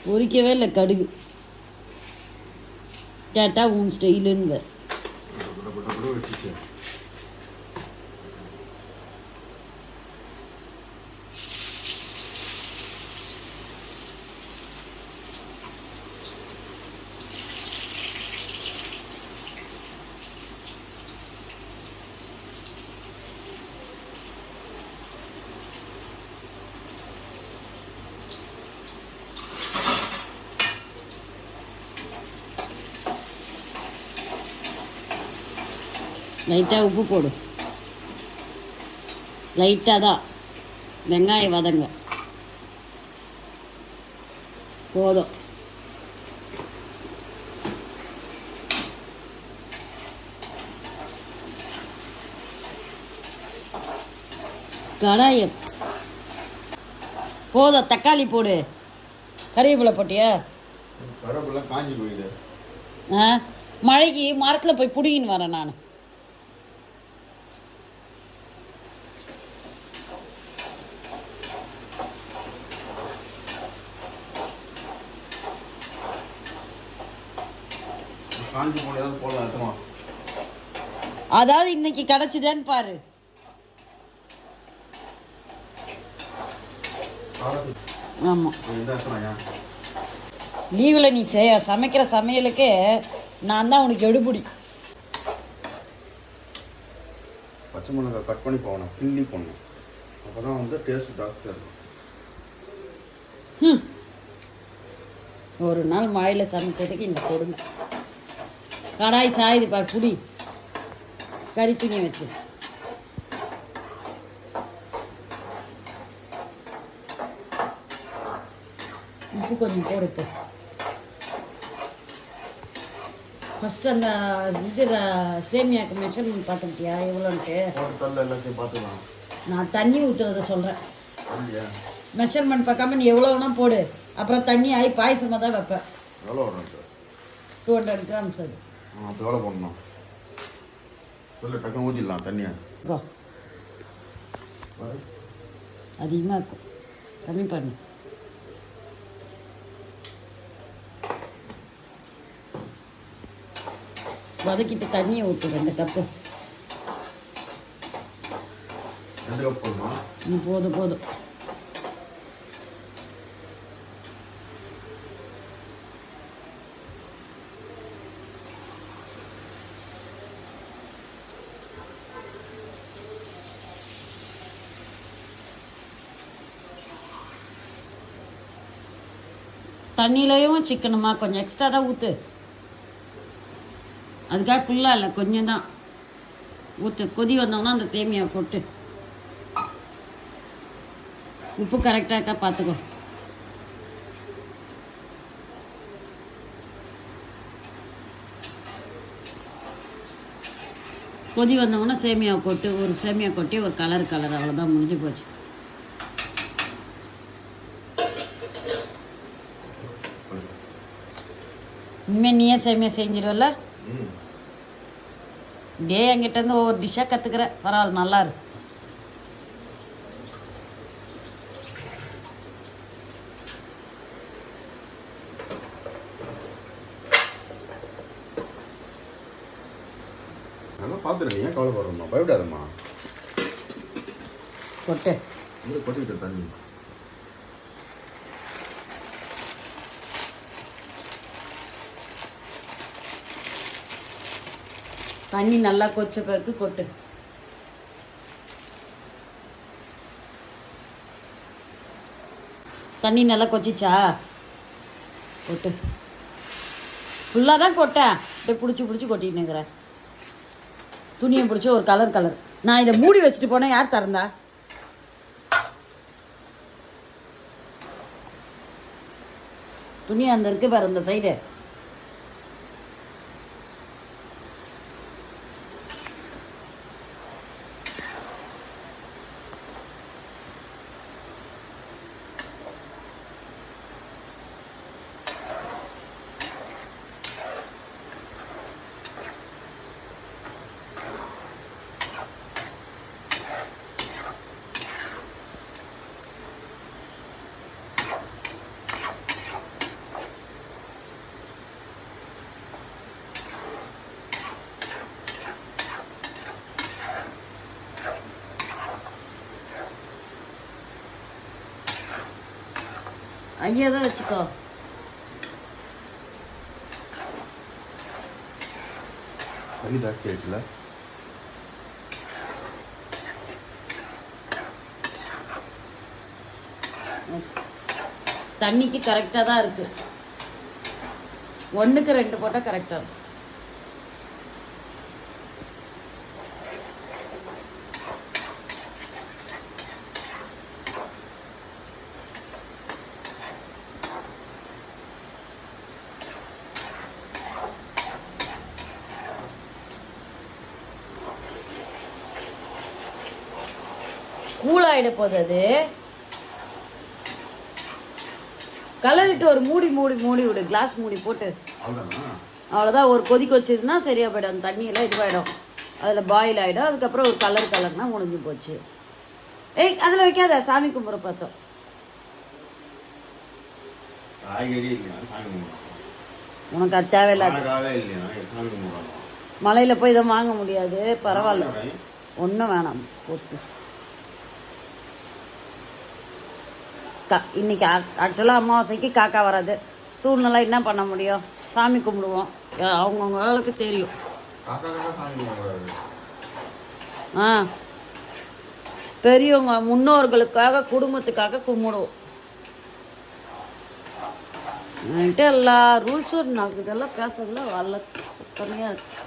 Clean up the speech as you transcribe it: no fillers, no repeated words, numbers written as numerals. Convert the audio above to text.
பொரிக்கவே இல்லை கடுகு. கேட்டால் உன் ஸ்டைலுன்னு. லைட்டாக உப்பு போடு. லைட்டாக தான். வெங்காயம் வதங்க போதும். கடாய போதும். தக்காளி போடு. கறிவேப்பிலை போட்டியா? காஞ்சி போயிடு. மழைக்கு மரத்தில் போய் பிடிங்கின்னு வரேன் நான். அதாவது இன்னைக்கு கிடைச்சுதான்னு பாரு. ஆமா, லீவில் நீ சமைக்கிற சமையலுக்கு நான் தான் உனக்கு எடுபடி. பச்சை மிளகாய் கட் பண்ணி போகணும், கிள்ளி போடணும். அப்போதான் வந்து டேஸ்ட் ஜாஸ்தியாக இருக்கும். ஒரு நாள் மழையில் சமைச்சதுக்கு இந்த கொடுமை. கடாய் சாயுது பாரு, புடி. கறி துணி வச்சு உப்பு கொஞ்சம் போடு. இப்போ ஃபஸ்ட்டு அந்த இது சேமியாக்கு மெஷர்மெண்ட் பார்த்துக்கிட்டியா எவ்வளோன்ட்டு? எல்லாத்தையும் பார்த்துக்கலாம். நான் தண்ணி ஊற்றுறத சொல்கிறேன். மெஷர்மெண்ட் பார்க்காம நீ எவ்வளோ வேணா போடு. அப்புறம் தண்ணி ஆகி பாயசமாக தான் வைப்பேன். எவ்வளோ வரும்? 200 கிராம்ஸ். அது அப்போ எவ்வளோ போடணும் சொல்லு, டக்குன்னு ஊற்றிடலாம் தண்ணியை. அதிகமாக இருக்கும், கம்மி பண்ணு. வதக்கிட்டு தண்ணியை ஊற்று 2 கப்பு. 2 கப் போதுமா? போதும் போதும். தண்ணியிலையும் சிக்கனுமா கொஞ்சம் எக்ஸ்ட்ரா தான் ஊற்று. அதுக்காக ஃபுல்லாக இல்லை, கொஞ்சம் தான் ஊற்று. கொதி வந்தோம்னா அந்த சேமியா போட்டு உப்பு கரெக்டாக இருக்கா பார்த்துக்கோ. கொதி வந்தோம்னா சேமியா கொட்டு. ஒரு சேமியா கொட்டி ஒரு கலர் அவ்வளோதான், முடிஞ்சு போச்சு. இனிமேல் நீயே சேமியா செஞ்சிடுவல? டே என்கிட்டேருந்து ஒவ்வொரு டிஷ்ஷாக கற்றுக்குற. பரவாயில்ல, நல்லா இருக்கு. பார்த்துருக்கீங்க, கவலைப்படுறோம்மா, பயப்படாதம்மா. கொட்டு. கொட்டிக்கிட்ட தண்ணி. தண்ணி நல்லா கொச்ச பிறகு கொட்டு. தண்ணி நல்லா கொச்சிச்சா? கொட்டு. ஃபுல்லாக தான் கொட்டேன். அப்படியே பிடிச்சி கொட்டின்னு இருக்கிறேன். துணியை பிடிச்சி ஒரு கலர். நான் இதை மூடி வச்சுட்டு போனேன், யார் திறந்தா? துணி அந்த இருக்கு பாரு, அந்த சைடு. ஐயா தான் வச்சுக்கோ. தண்ணி ஜாஸ்தி ஆயிடுச்சுல. தண்ணிக்கு கரெக்டாக தான் இருக்கு. 1க்கு 2 போட்டால் கரெக்டாக இருக்கும். கூலாயிட போகுது அது. கலரிட்டு ஒரு மூடி விடு, கிளாஸ் மூடி போட்டு. அவ்வளோதான். ஒரு கொதிக்க வச்சதுன்னா சரியா போயிடும். அந்த தண்ணியெல்லாம் இதுவாயிடும், அதில் பாயில் ஆகிடும். அதுக்கப்புறம் ஒரு கலர்னா முடிஞ்சு போச்சு. ஏய் அதில் வைக்காத, சாமி கும்பிட பார்த்தோம். உனக்கு அது தேவையில்லாத. மலையில் போய் இதை வாங்க முடியாது. பரவாயில்ல, ஒன்றும் வேணாம் போட்டு. இன்னைக்கு ஆக்சுவலாக அமாவாசைக்கு காக்கா வராது. சூழ்நிலை என்ன பண்ண முடியும்? சாமி கும்பிடுவோம், அவங்கவுங்க வேலைக்கு தெரியும். ஆ, பெரியவங்க முன்னோர்களுக்காக குடும்பத்துக்காக கும்பிடுவோம். என்கிட்ட எல்லா ரூல்ஸும் நான் இதெல்லாம் பேசுறதுல வரல கம்மியாக இருக்கு.